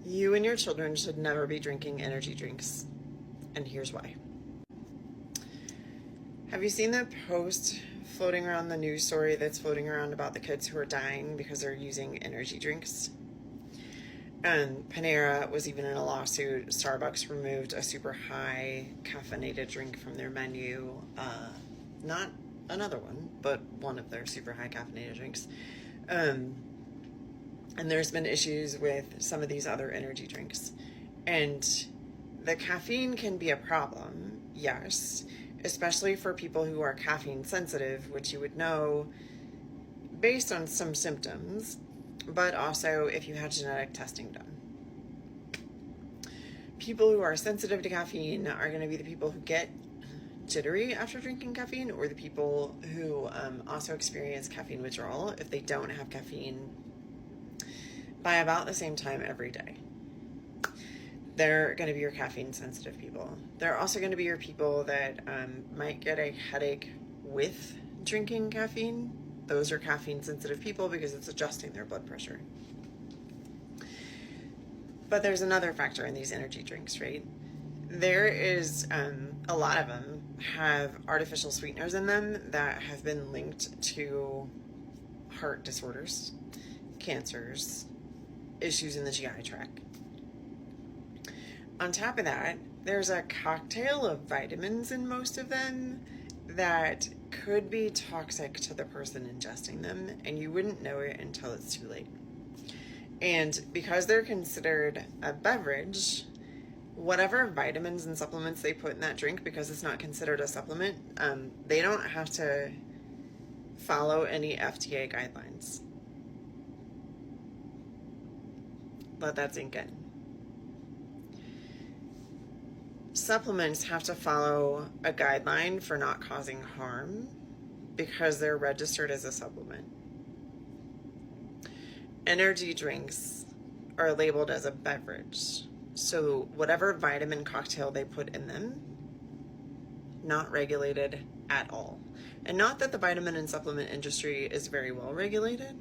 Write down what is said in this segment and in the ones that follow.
You and your children should never be drinking energy drinks, and here's why. Have you seen the post floating around, the news story that's floating around about the kids who are dying because they're using energy drinks? And Panera was even in a lawsuit. Starbucks removed a super high caffeinated drink from their menu. Not another one, but one of their super high caffeinated drinks. And there's been issues with some of these other energy drinks. And the caffeine can be a problem, yes, especially for people who are caffeine sensitive, which you would know based on some symptoms, but also if you had genetic testing done. People who are sensitive to caffeine are going to be the people who get jittery after drinking caffeine, or the people who also experience caffeine withdrawal if they don't have caffeine by about the same time every day. They're going to be your caffeine sensitive people. They're also going to be your people that might get a headache with drinking caffeine. Those are caffeine sensitive people because it's adjusting their blood pressure. But there's another factor in these energy drinks, right? There is a lot of them have artificial sweeteners in them that have been linked to heart disorders, cancers, issues in the GI tract. On top of that, there's a cocktail of vitamins in most of them that could be toxic to the person ingesting them, and you wouldn't know it until it's too late. And because they're considered a beverage, whatever vitamins and supplements they put in that drink, because it's not considered a supplement, they don't have to follow any FDA guidelines. Let that sink in. Supplements have to follow a guideline for not causing harm because they're registered as a supplement. Energy drinks are labeled as a beverage. So whatever vitamin cocktail they put in them, not regulated at all. And not that the vitamin and supplement industry is very well regulated,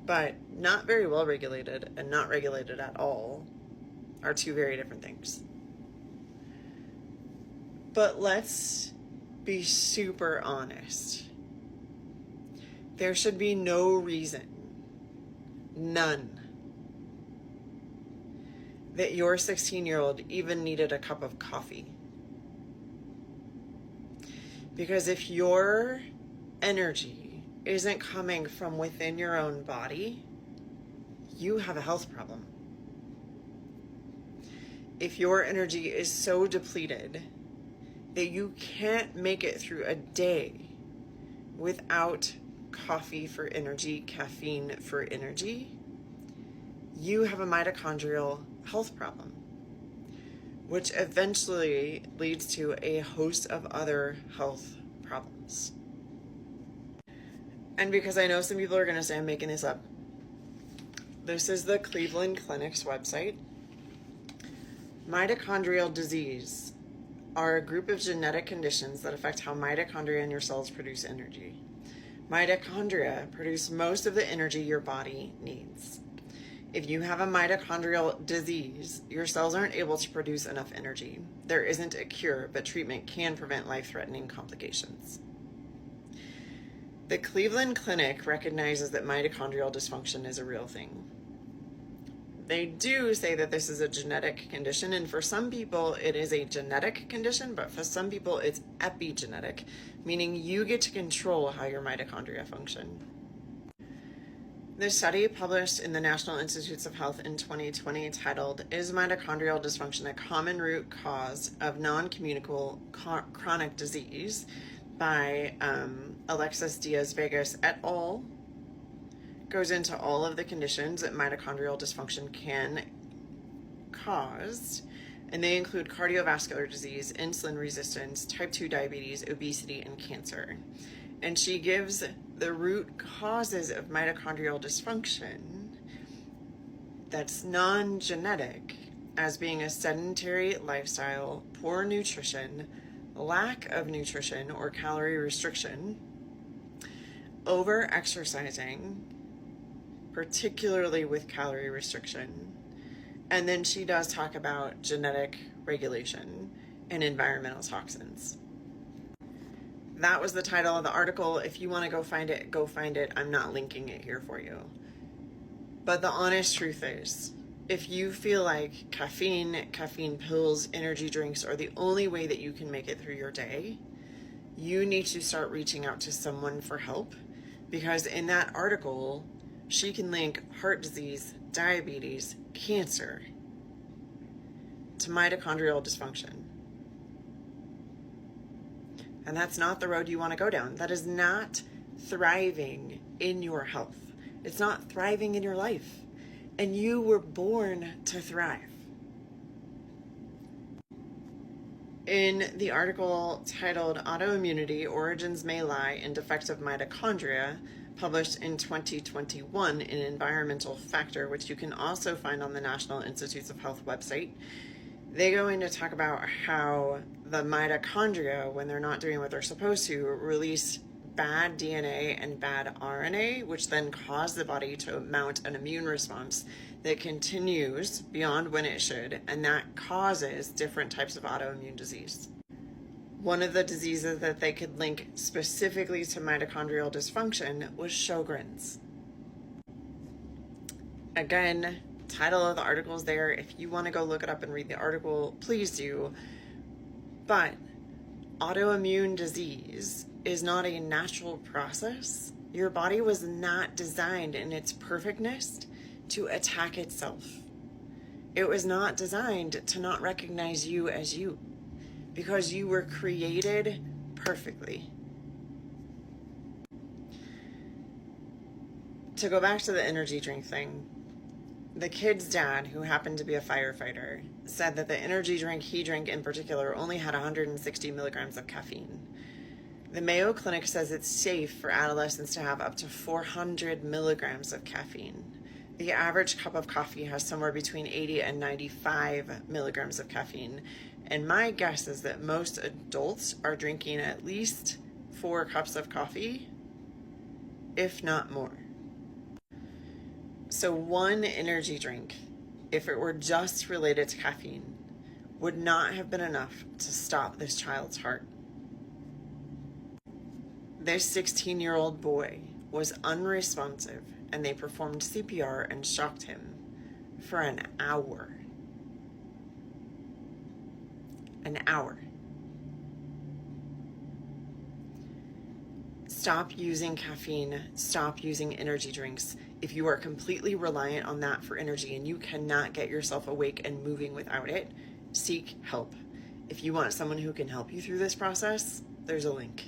but not very well regulated and not regulated at all are two very different things. But let's be super honest. There should be no reason, none, that your 16-year-old even needed a cup of coffee. Because if your energy isn't coming from within your own body, you have a health problem. If your energy is so depleted that you can't make it through a day without coffee for energy, caffeine for energy, you have a mitochondrial health problem, which eventually leads to a host of other health problems. And because I know some people are going to say I'm making this up, this is the Cleveland Clinic's website. Mitochondrial disease are a group of genetic conditions that affect how mitochondria in your cells produce energy. Mitochondria produce most of the energy your body needs. If you have a mitochondrial disease, your cells aren't able to produce enough energy. There isn't a cure, but treatment can prevent life-threatening complications. The Cleveland Clinic recognizes that mitochondrial dysfunction is a real thing. They do say that this is a genetic condition, and for some people it is a genetic condition, but for some people it's epigenetic, meaning you get to control how your mitochondria function. The study published in the National Institutes of Health in 2020 titled, "Is Mitochondrial Dysfunction a Common Root Cause of Non-Communicable Chronic Disease?" by Alexis Diaz-Vegas et al. Goes into all of the conditions that mitochondrial dysfunction can cause, and they include cardiovascular disease, insulin resistance, type 2 diabetes, obesity, and cancer. And she gives the root causes of mitochondrial dysfunction that's non-genetic as being a sedentary lifestyle, poor nutrition, lack of nutrition or calorie restriction, over-exercising, particularly with calorie restriction, And then she does talk about genetic regulation and environmental toxins. That was the title of the article. If you want to go find it, go find it. I'm not linking it here for you. But the honest truth is, if you feel like caffeine pills, energy drinks are the only way that you can make it through your day, you need to start reaching out to someone for help, because in that article, she can link heart disease, diabetes, cancer to mitochondrial dysfunction. And that's not the road you want to go down. That is not thriving in your health. It's not thriving in your life. And you were born to thrive. In the article titled Autoimmunity, Origins May Lie in Defective Mitochondria, published in 2021 in Environmental Factor, which you can also find on the National Institutes of Health website, they go in to talk about how the mitochondria, when they're not doing what they're supposed to, release bad DNA and bad RNA, which then cause the body to mount an immune response that continues beyond when it should, and that causes different types of autoimmune disease. One of the diseases that they could link specifically to mitochondrial dysfunction was Sjogren's. Again, title of the article is there. If you want to go look it up and read the article, please do. But autoimmune disease is not a natural process. Your body was not designed in its perfectness to attack itself. It was not designed to not recognize you as you, because you were created perfectly. To go back to the energy drink thing, the kid's dad, who happened to be a firefighter, said that the energy drink he drank in particular only had 160 milligrams of caffeine. The Mayo Clinic says it's safe for adolescents to have up to 400 milligrams of caffeine. The average cup of coffee has somewhere between 80 and 95 milligrams of caffeine. And my guess is that most adults are drinking at least 4 cups of coffee, if not more. So one energy drink, if it were just related to caffeine, would not have been enough to stop this child's heart. This 16-year-old boy was unresponsive, and they performed CPR and shocked him for an hour. An hour. Stop using caffeine. Stop using energy drinks. If you are completely reliant on that for energy and you cannot get yourself awake and moving without it, seek help. If you want someone who can help you through this process, there's a link.